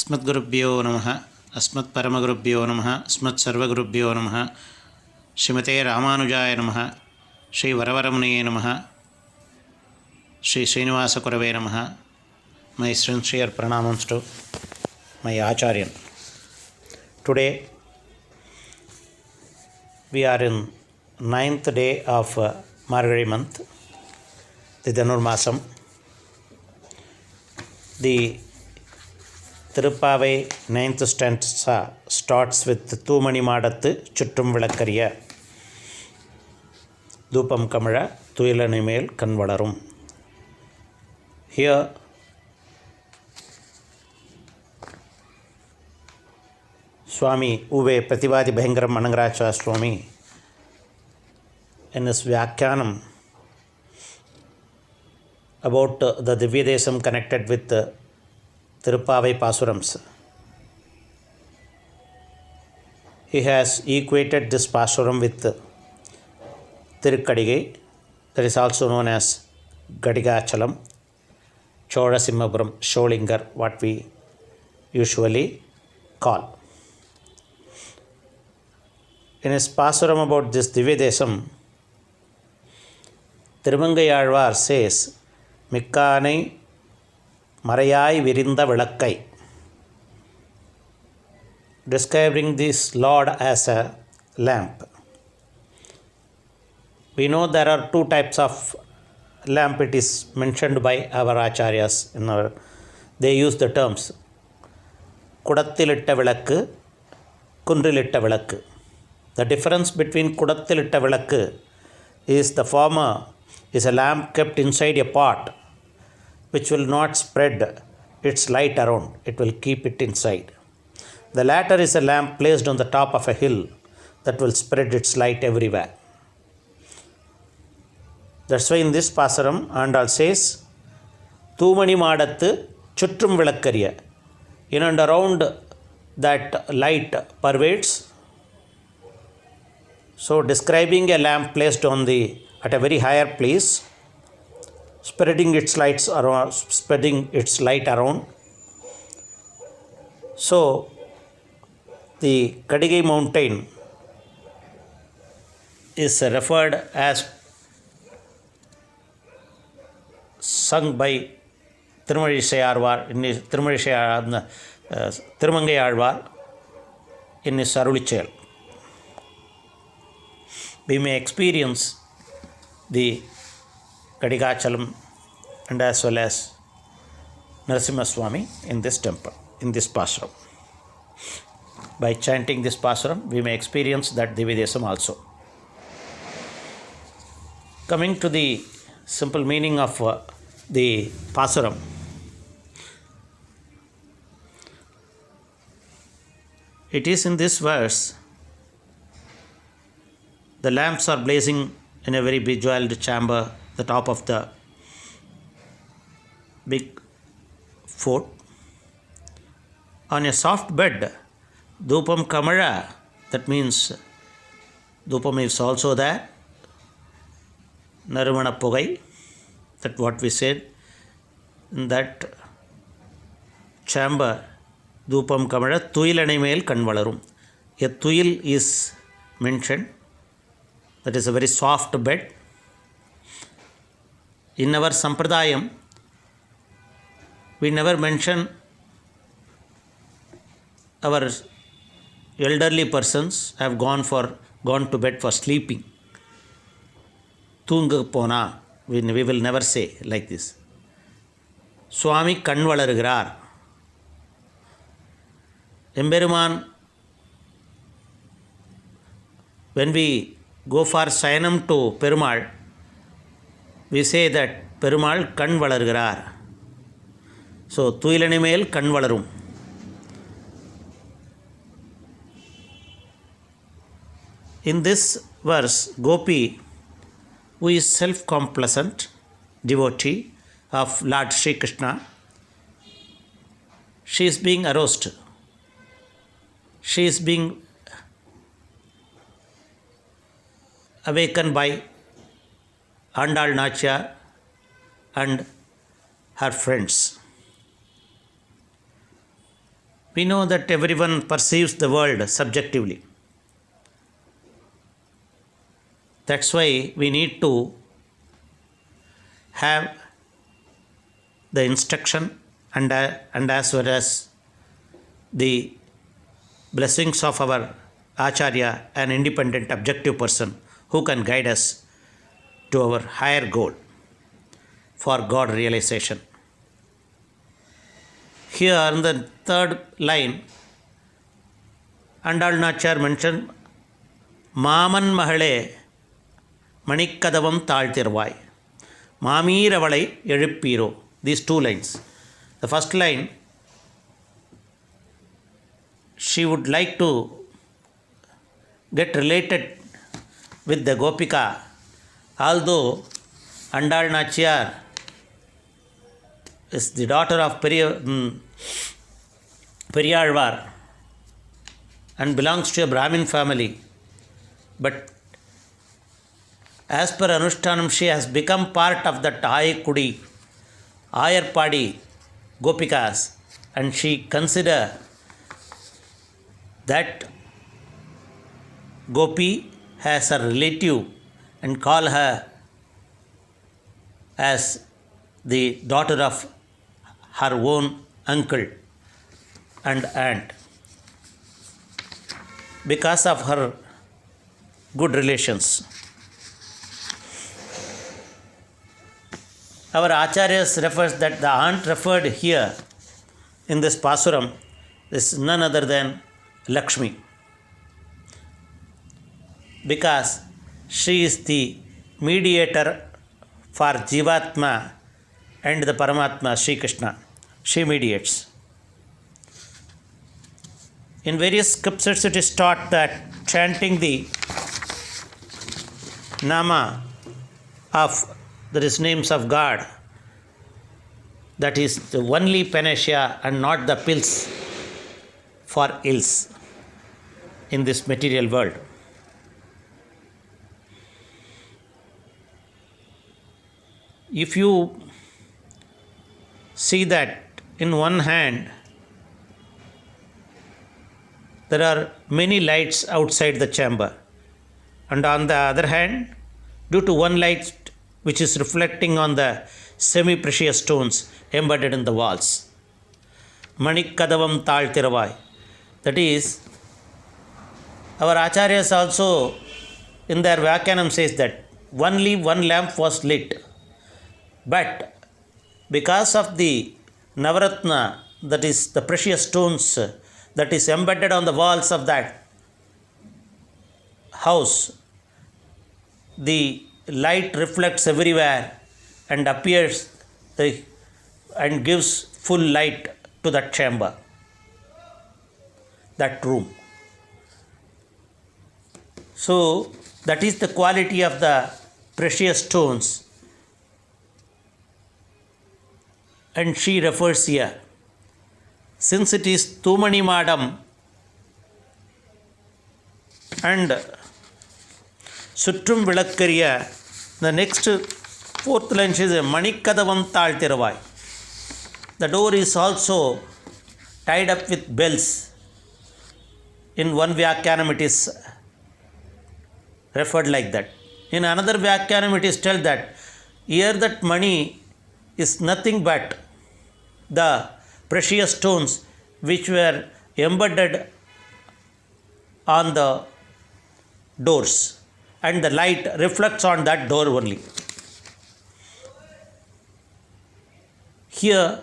अस्मद्गुरुभ्यो नमः अस्मत्परमगुरुभ्यो नमः अस्मत्सर्वगुरुभ्यो नमः श्रीमते रामानुजाय नमः श्री वरवरमुनये नमः श्री श्रीनिवासकुरवे नमः. My sincere pranamams to my Acharyan. Today we are in 9th day of Marghazhi month, the Dhanurmasam. The Tirupavai 9th stanza starts with Thumani Madathu Chuttum Vilakkariya Dupam Kamala Thuyilanimel Kanvalarum. Here Swami Uve Prativadi Bhayangaram Anangaracha Swami in his Vyakhyanam about the Divyadesam connected with Tirupavai Pasurams. He has equated this Pasuram with Tirukadigai, that is also known as Gadigachalam, Chodasimhapuram, Sholingar, what we usually call. In his Pasuram about this Divyadesam, Tirumangayalvar says, Mikkanai Marayai Virinda Vilakkai, describing this Lord as a lamp. We know there are two types of lamp, it is mentioned by our Acharyas. They use the terms Kudathilitta Vilakku, Kundrilitta Vilakku. The difference between Kudathilitta Vilakku is the former is a lamp kept inside a pot which will not spread its light around, it will keep it inside. The latter is a lamp placed on the top of a hill that will spread its light everywhere. That's why in this Pasaram, Andal says, Thumani Madathu Chuttum Vilakkariya. In and around that light pervades. So describing a lamp placed at a very higher place, spreading its light around. So the Kadigai mountain is referred as sung by Tirumangayalvar in his Arulichel. We may experience the Kadigachalam and as well as Narasimha Swami in this temple, in this Pasuram. By chanting this Pasuram, we may experience that Divyadesam also. Coming to the simple meaning of the Pasuram, it is in this verse, the lamps are blazing in a very bejeweled chamber, the top of the big fort. On a soft bed, Dupam Kamala, that means Dupam is also there. Narumana Pogai, that what we said, in that chamber, Dupam Kamala, Thuyilanimel Kanvalarum. A Thuyil is mentioned, that is a very soft bed. In our Sampradayam, we never mention our elderly persons have gone to bed for sleeping. Thunga pona, we will never say like this. Swami Kanvalarugirar. Emberuman, when we go for Sayanam to Perumal, we say that Perumal Kanvalarugirar. So, Thuyilanimel Kanvalarum. In this verse, Gopi, who is self-complacent devotee of Lord Sri Krishna, she is being aroused. She is being awakened by Andal Nachyar and her friends. We know that everyone perceives the world subjectively. That's why we need to have the instruction and as well as the blessings of our Acharya, an independent, objective person who can guide us to our higher goal for God realization. Here in the third line, Andal Nachar mentioned, Maman Mahale Manikkadavam Taltirvai, Mamiravalai Edipiro. These two lines. The first line, she would like to get related with the Gopika, although Andal Nachiyar is the daughter of Periyalvar and belongs to a Brahmin family. But as per Anushtanam, she has become part of that Ayakudi, Ayarpadi Gopikas, and she consider that Gopi as a relative and call her as the daughter of her own uncle and aunt because of her good relations. Our Acharyas refers that the aunt referred here in this Pasuram is none other than Lakshmi, because she is the mediator for Jivatma and the Paramatma, Sri Krishna. She mediates. In various scriptures it is taught that chanting the Nama of names of God, that is the only panacea and not the pills for ills in this material world. If you see that in one hand there are many lights outside the chamber, and on the other hand, due to one light which is reflecting on the semi-precious stones embedded in the walls, Manikkadavam Taltiravai, that is, our Acharyas also in their Vyakyanam says that only one lamp was lit, but because of the Navaratna, that is the precious stones that is embedded on the walls of that house, the light reflects everywhere and appears and gives full light to that chamber, that room. So that is the quality of the precious stones, and she refers here, since it is Tumani Madam and Sutrum Vilakkariya, the next fourth line is Manikkadavam Taltiravai. The door is also tied up with bells. In one Vyakyanam it is referred like that. In another Vyakyanam it is told that here that money is nothing but the precious stones which were embedded on the doors, and the light reflects on that door only. Here,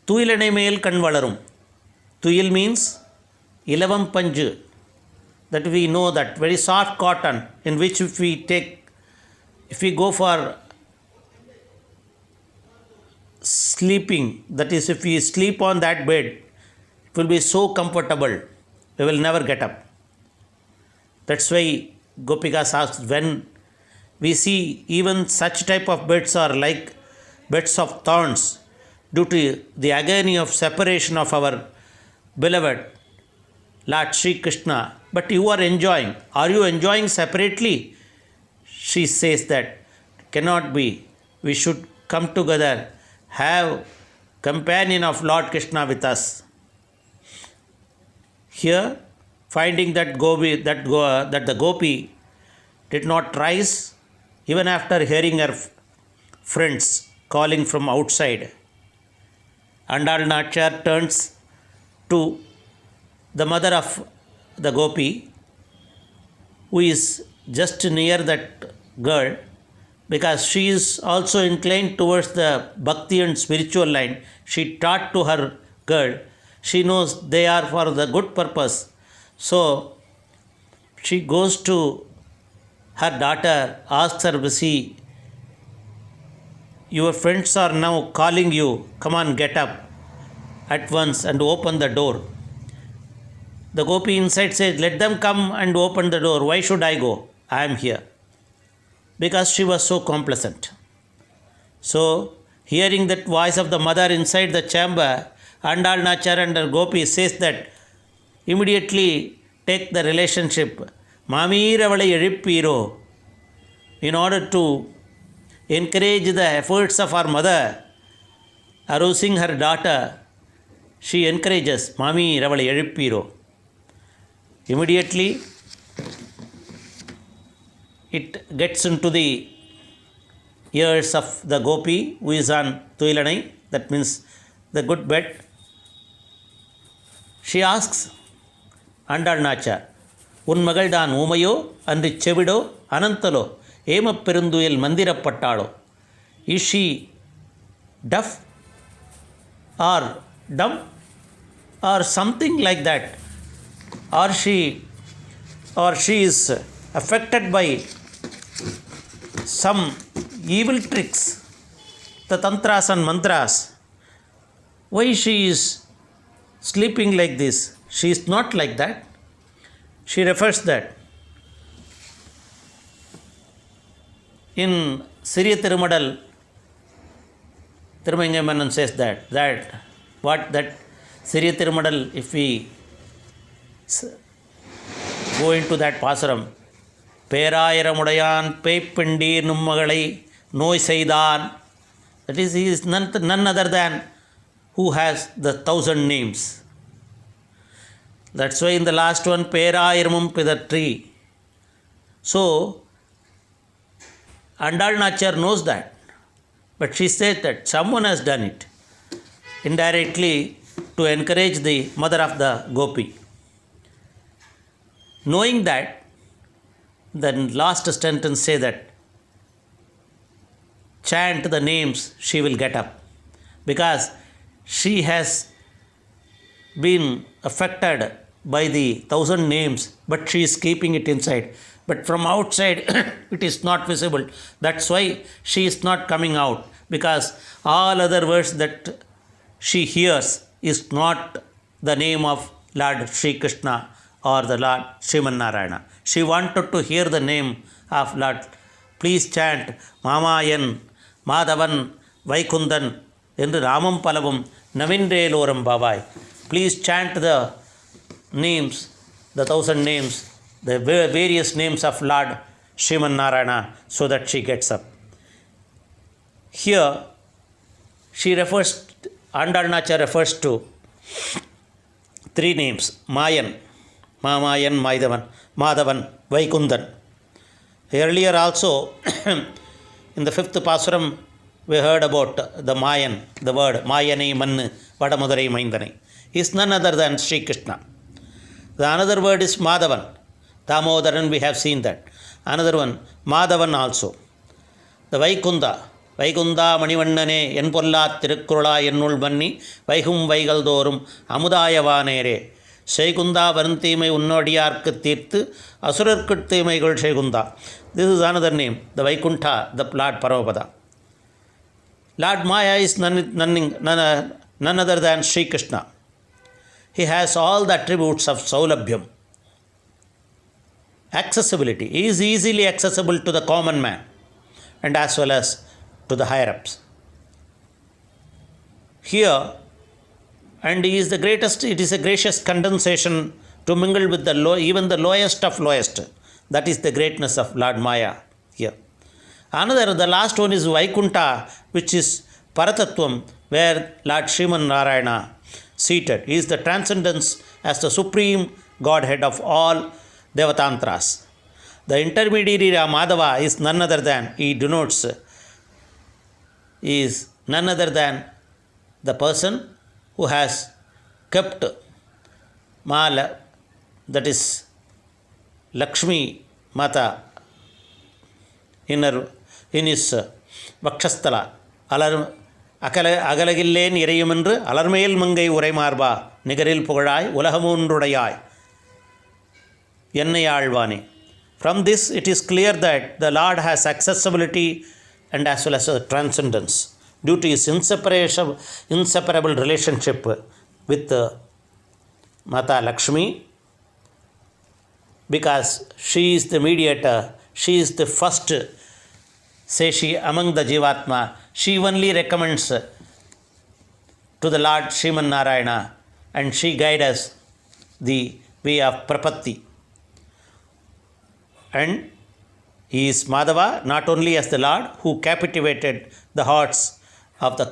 Tuyilanai Mel Kanvalarum. Tuyil means 11 panju. That we know that very soft cotton in which if we go for sleeping, that is, if we sleep on that bed, it will be so comfortable, we will never get up. That's why Gopikas asked, when we see even such type of beds are like beds of thorns due to the agony of separation of our beloved Lord Sri Krishna, but you are enjoying. Are you enjoying separately? She says that cannot be. We should come together, have companion of Lord Krishna with us. Here, finding that the gopi did not rise even after hearing her friends calling from outside, Andal Nachar turns to the mother of the gopi, who is just near that girl, because she is also inclined towards the bhakti and spiritual line. She taught to her girl. She knows they are for the good purpose. So she goes to her daughter, asks her, see, your friends are now calling you. Come on, get up at once and open the door. The gopi inside says, let them come and open the door. Why should I go? I am here. Because she was so complacent. So, hearing that voice of the mother inside the chamber, Andal Nachar and her gopi says that immediately take the relationship. Mamiiravalai ezhuppiro, in order to encourage the efforts of our mother, arousing her daughter, she encourages, Mamiiravalai ezhuppiro. Immediately, it gets into the ears of the gopi who is on Tuilanai, that means the good bed. She asks Andal Nachar, உன் மகள்தான் ஊமையோ அன்று செவிடோ அனந்தலோ ஏமப்பெருந்துயில் மந்திரப்பட்டாளோ? Is she deaf or dumb or something like that? Or she is affected by some evil tricks, the tantras and mantras? Why she is sleeping like this? She is not like that. She refers that in Siriya Thirumadal, Thirumangai says that Siriya Thirumadal, if we go into that pasaram, பேராயிரமுடையான் பேய்ப்பெண்டீர் நும்மகளை நோய் செய்தான், that is, he is none other than who has the 1,000 names. That's why in the last one, பேராயிரமும் பிதற்றி. So, Andal Nachar knows that, but she says that someone has done it indirectly to encourage the mother of the gopi. Knowing that, the last sentence say that chant the names, she will get up, because she has been affected by the 1,000 names, but she is keeping it inside. But from outside, it is not visible. That's why she is not coming out, because all other words that she hears is not the name of Lord Sri Krishna or the Lord Sriman Narayana. She wanted to hear the name of Lord. Please chant Mamayan, Madhavan, Vaikundan, என்று ராமம் பலவும் நவின்றேலோரம் பாவாய். Please chant the names, the 1,000 names, the various names of Lord Sriman Narayana, so that she gets up. Here, Andal Nachar refers to 3 names: Mayan, Mamayan, Madhavan, Vaikundan. Earlier also, in the 5th Pasuram, we heard about the Mayan, the word Mayane Mannu, Vadamudarai Maindane, is none other than Sri Krishna. The another word is Madhavan, Damodaran, we have seen that. Another one, Madhavan also. The Vaikunda Manivannane, Enpolla Tirukkurula Ennul Banni, Vaihum Vaigaldorum, Amudayavanere, Seikunda Varanthimai Unnodiyarkku Tirthu, Asurarkku Thimaigal Seikunda. This is another name, the Vaikuntha, the Lord Paramapada. Lord Maya is none other than Sri Krishna. He has all the attributes of Saulabhyam. Accessibility. He is easily accessible to the common man and as well as to the higher-ups. Here, and he is the greatest, it is a gracious condensation to mingle with the even the lowest of lowest. That is the greatness of Lord Maya here. Another, the last one is Vaikuntha, which is Paratatvam, where Lord Sriman Narayana seated. He is the transcendence as the supreme godhead of all Devatantras. The intermediary Madhava is none other than, he denotes, is none other than the person who has kept Mala, that is Lakshmi Mata, in his Vakshasthala. அகலகில்லேன் இறையுமென்று Alarmel மங்கை உரைமார்பா நிகரில் புகழாய் உலகமூன்றுடையாய் என்னை ஆழ்வானே. From this it is clear that the Lord has accessibility and as well as transcendence due to his inseparable relationship with Mata Lakshmi, because she is the mediator, she is the first Seshi among the Jivatma. She only recommends to the Lord Sriman Narayana and she guides us the way of Prapatti. And he is Madhava not only as the Lord who captivated the hearts of the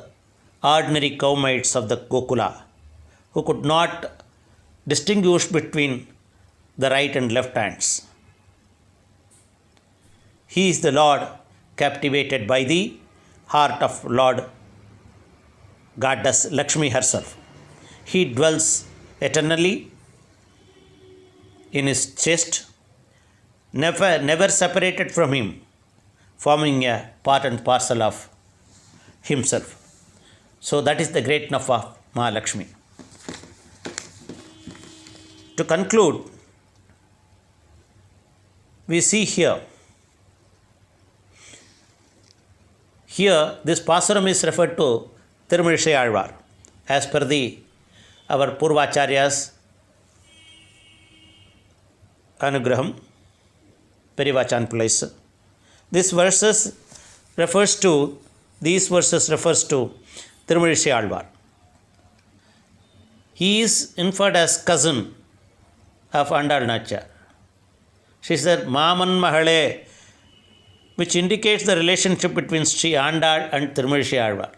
ordinary cow maids of the Gokula, who could not distinguish between the right and left hands. He is the Lord captivated by the heart of Lord Goddess Lakshmi herself. He dwells eternally in his chest, never separated from him, forming a part and parcel of himself. So that is the greatness of Mahalakshmi. To conclude, we see here this Pasuram is referred to Tirumizhisai Alvar as per our Purvacharyas Anugraham Perivachan place. These verses refers to Tirumizhisai Alvar. He is inferred as cousin of Andal Nachar. She said Maman Mahale, which indicates the relationship between Sri Andal and Tirumizhisai Alvar.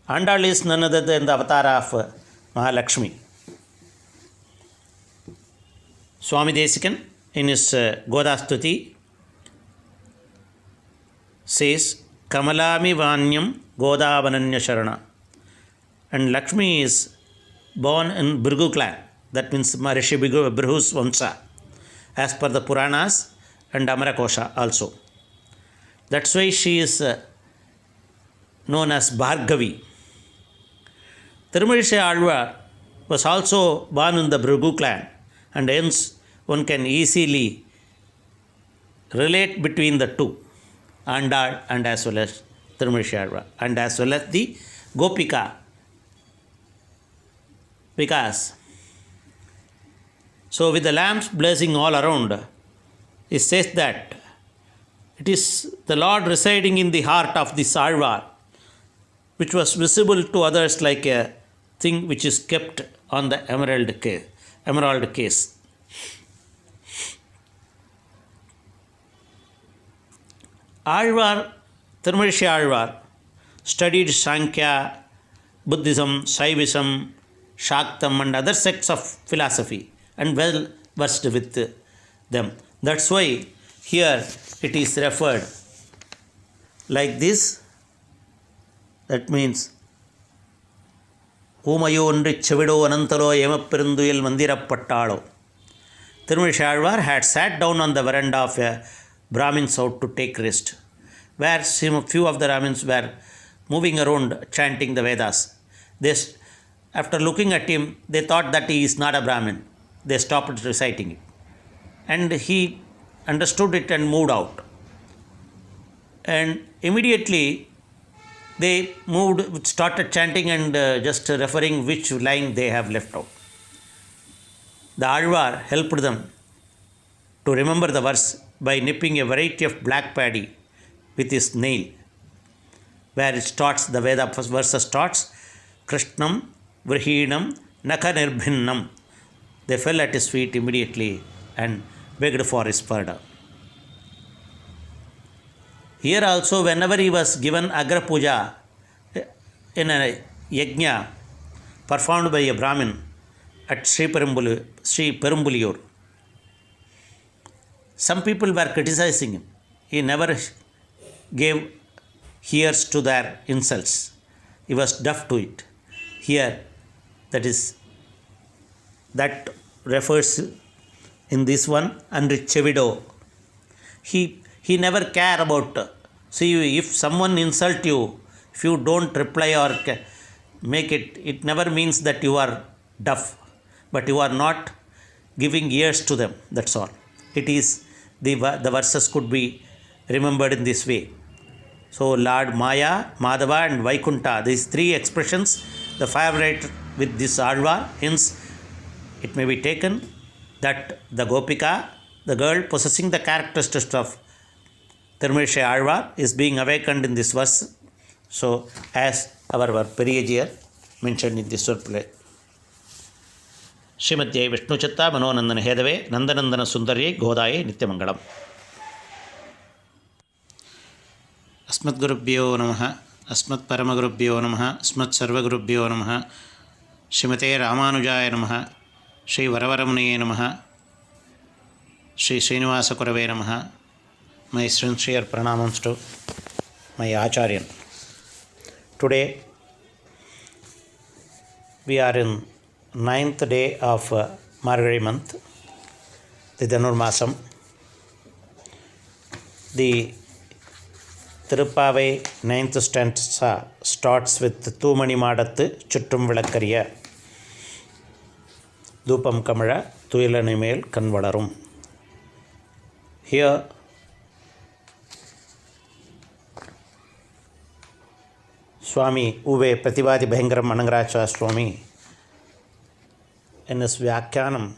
Andal is none other than the avatar of Mahalakshmi. Swami Desikan in his Godastuti says Kamalami Vanyam Godavananya Sharana. And Lakshmi is born in Bhrigu clan, that means Maharishi Bhrihu's Vamsa, as per the Puranas and Amarakosha also. That's why she is known as Bhargavi. Tirumizhisai Alvar was also born in the Bhrigu clan, and hence one can easily relate between the two, Andal and as well as Tirumizhisai Alvar, and as well as the Gopika, because so with the lamps blazing all around, it says that it is the Lord residing in the heart of this Alvar, which was visible to others like a thing which is kept on the emerald case. Alvar, Tirumizhisai Alvar studied Sankhya, Buddhism, Saivism, Shaktam and other sects of philosophy and well versed with them. That's why here it is referred like this. That means Umayo Undri Chevido Anantalo Yemapirunduyil Mandirapattalo. Tirumizhisai Alvar had sat down on the veranda of a Brahmin's house to take rest, where few of the Brahmins were moving around chanting the Vedas. After looking at him, they thought that he is not a Brahmin. They stopped reciting it. And he understood it and moved out. And immediately they started chanting and just referring which line they have left out. The Alvar helped them to remember the verse by nipping a variety of black paddy with his nail, where it starts, the Veda verse starts, Krishnam Vrihinam Naka Nirbhinnam. They fell at his feet immediately and begged for his pardon. Here also, whenever he was given Agra Puja in a yajna, performed by a Brahmin at Sri Perumbulur. Some people were criticizing him. He never gave ears to their insults. He was deaf to it. Here, that refers in this one, Andri Chevido. He never care about. See, if someone insult you, if you don't reply or make it, it never means that you are deaf, but you are not giving ears to them. That's all. It is the verses could be remembered in this way. So Lord Maya, Madhava and Vaikunta, these three expressions, the favorite with this Alvar. Hence, it may be taken that the Gopika, the girl possessing the characteristics of Tirumizhi Alvar, is being awakened in this verse. So, as our Periyajiyar mentioned in this surplay. Srimati Vishnuchatta Manonandana Hedave Nandanandana Sundarye Godaye Nityamangalam. अस्मद्गुरुभ्यो नमः अस्मत्परमगुरुभ्यो नमः अस्मत्सर्वगुरुभ्यो नमः श्रीमते रामानुजाय नमः श्री वरवरमुनिये नमः श्री श्रीनिवासकुरवे नमः. My sincere pranamams to my Acharyan. Today we are in 9th day of Marghazhi month, the Dhanurmasam. The Tirupavai 9th stanza starts with Thumani Madathu Chuttum Vilakkariya Dupam Kamala Tuyilani Mel Kanvalarum. Here Swami Uve Pratibadi Bhayangaram Anangaracha Swami in his Vyakhyanam